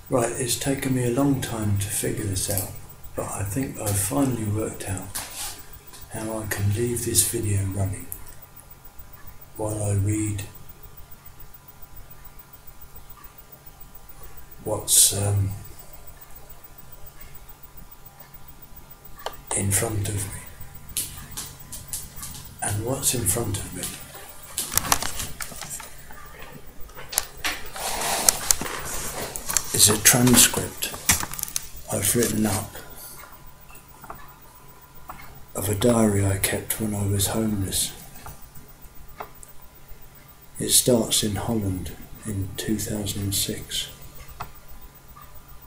Right, it's taken me a long time to figure this out, but I think I've finally worked out how I can leave this video running while I read what's in front of me. And what's in front of me is a transcript I've written up of a diary I kept when I was homeless. It starts in Holland in 2006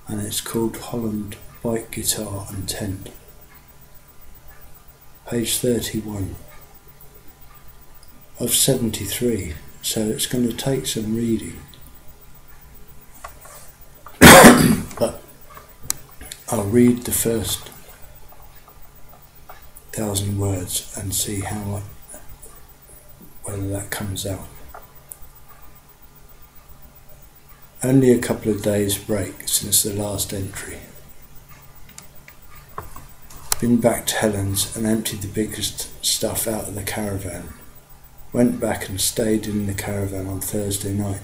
and it's called Holland Bike, Guitar and Tent. Page 31 of 73, so it's going to take some reading. But I'll read the first 1,000 words and see whether that comes out. Only a couple of days break since the last entry. Been back to Helen's and emptied the biggest stuff out of the caravan. Went back and stayed in the caravan on Thursday night.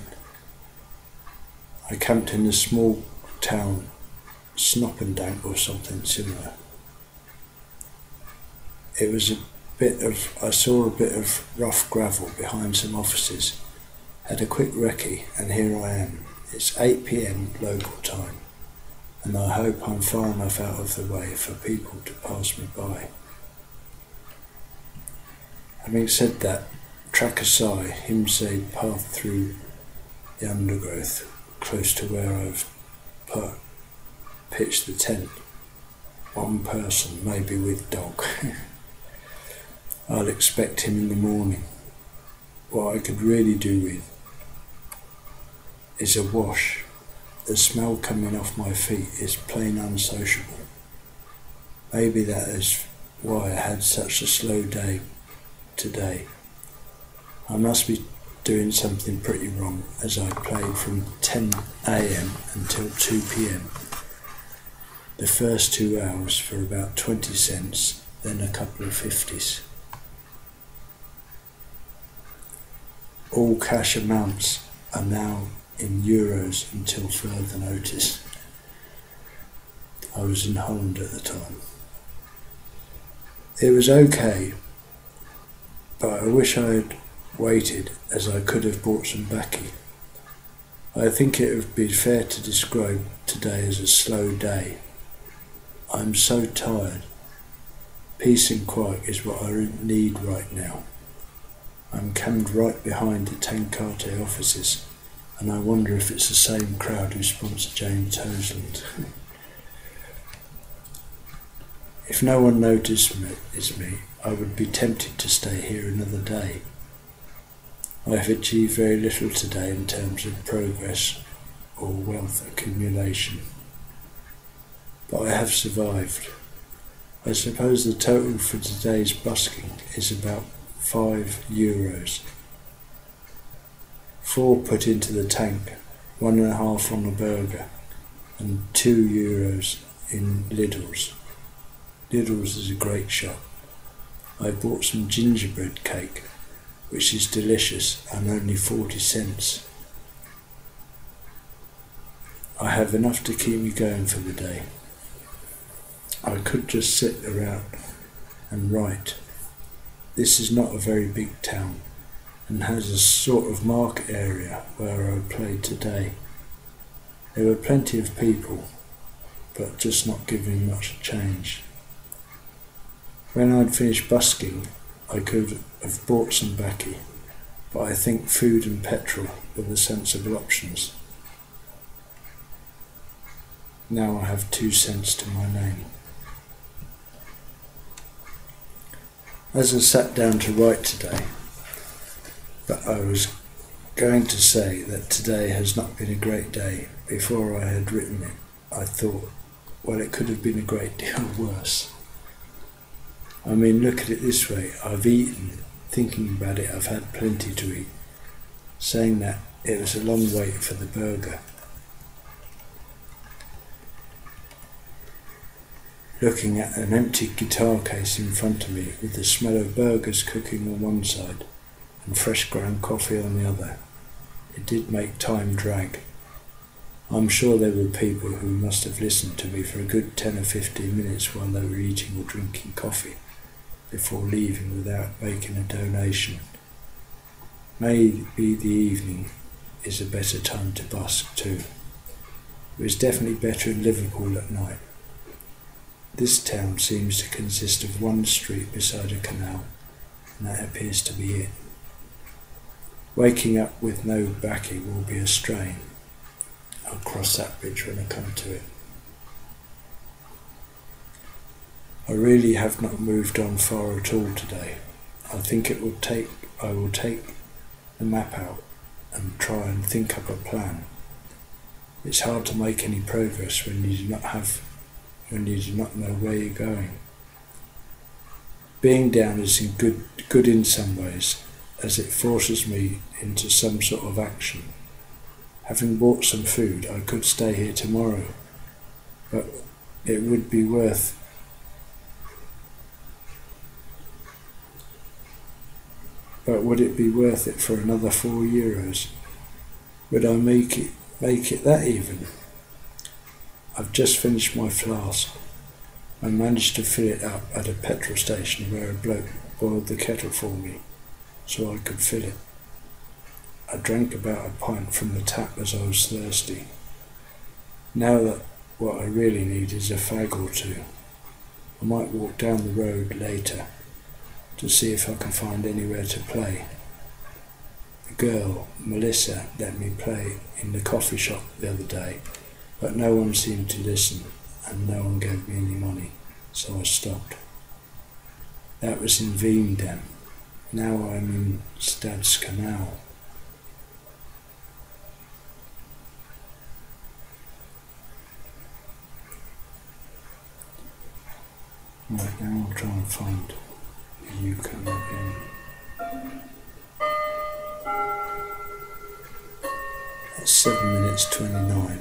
I camped in a small town, Snoppendank or something similar. I saw a bit of rough gravel behind some offices, had a quick recce, and here I am. It's 8 PM local time, and I hope I'm far enough out of the way for people to pass me by. Having said that, track aside, him say path through the undergrowth close to where I've pitched the tent. One person, maybe with dog. I'll expect him in the morning. What I could really do with is a wash. The smell coming off my feet is plain unsociable. Maybe that is why I had such a slow day today. I must be doing something pretty wrong, as I played from 10 AM until 2 PM. The first 2 hours for about 20 cents, then a couple of 50s. All cash amounts are now in euros until further notice. I was in Holland at the time. It was okay, but I wish I had waited, as I could have bought some baccy. I think it would be fair to describe today as a slow day. I'm so tired. Peace and quiet is what I need right now. I'm camped right behind the Tankate offices, and I wonder if it's the same crowd who sponsored James Hoseland. If no one noticed me, I would be tempted to stay here another day. I have achieved very little today in terms of progress or wealth accumulation, but I have survived. I suppose the total for today's busking is about €5. 4 put into the tank, 1.5 on a burger, and €2 in Lidl's. Lidl's is a great shop. I bought some gingerbread cake, which is delicious and only 40 cents. I have enough to keep me going for the day. I could just sit around and write. This is not a very big town and has a sort of market area where I played today. There were plenty of people, but just not giving much change. When I'd finished busking, I could have bought some baccy, but I think food and petrol were the sensible options. Now I have 2 cents to my name. As I sat down to write today, but I was going to say that today has not been a great day. Before I had written it, I thought, well, it could have been a great deal worse. I mean, look at it this way, I've eaten. Thinking about it, I've had plenty to eat. Saying that, it was a long wait for the burger. looking at an empty guitar case in front of me with the smell of burgers cooking on one side and fresh ground coffee on the other. It did make time drag. I'm sure there were people who must have listened to me for a good 10 or 15 minutes while they were eating or drinking coffee before leaving without making a donation. Maybe the evening is a better time to busk too. It was definitely better in Liverpool at night. This town seems to consist of one street beside a canal, and that appears to be it. Waking up with no baccy will be a strain. I'll cross that bridge when I come to it. I really have not moved on far at all today. I think I will take the map out and try and think up a plan. It's hard to make any progress when you do not know where you're going. Being down is good in some ways, as it forces me into some sort of action. Having bought some food, I could stay here tomorrow, but would it be worth it for another €4? Would I make it that even? I've just finished my flask. I managed to fill it up at a petrol station where a bloke boiled the kettle for me, so I could fill it. I drank about a pint from the tap as I was thirsty. Now that what I really need is a fag or two. I might walk down the road later to see if I can find anywhere to play. The girl, Melissa, let me play in the coffee shop the other day, but no one seemed to listen and no one gave me any money, so I stopped. That was in Veendam. Now I'm in Stad's Canal. Right, now I'll try and find a UK login. That's 7 minutes 29.